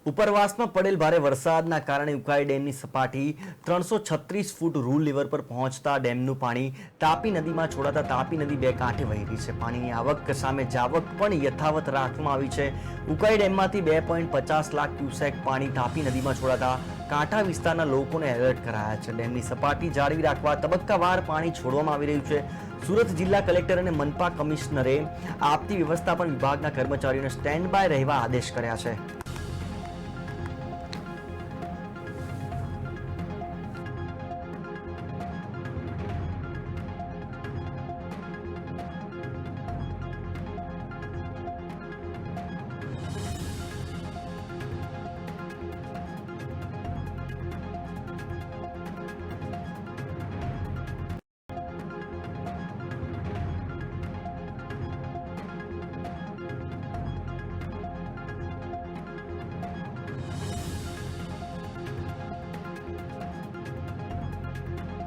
ઉપરવાસમાં પડેલ ભારે વરસાદના કારણે ઉકાઈ ડેમની સપાટી 336 ફૂટ રૂલ લેવલ પર પહોંચતા ડેમનું પાણી તાપી નદીમાં છોડાતા તાપી નદી બે કાંઠે વહી રહી છે। પાણીની આવક સામે જાવક પણ યથાવત રાખવામાં આવી છે। ઉકાઈ ડેમમાંથી 2.50 લાખ ક્યુસેક પાણી તાપી નદીમાં છોડાતા કાંઠા વિસ્તારના લોકોને એલર્ટ કરાયા છે। ડેમની સપાટી જાળવી રાખવા તબક્કાવાર પાણી છોડવામાં આવી રહ્યું છે। સુરત જિલ્લા કલેક્ટર અને મનપા કમિશનરે આપતી વ્યવસ્થાપન વિભાગના કર્મચારીઓને સ્ટેન્ડ બાય રહેવા આદેશ કર્યા છે।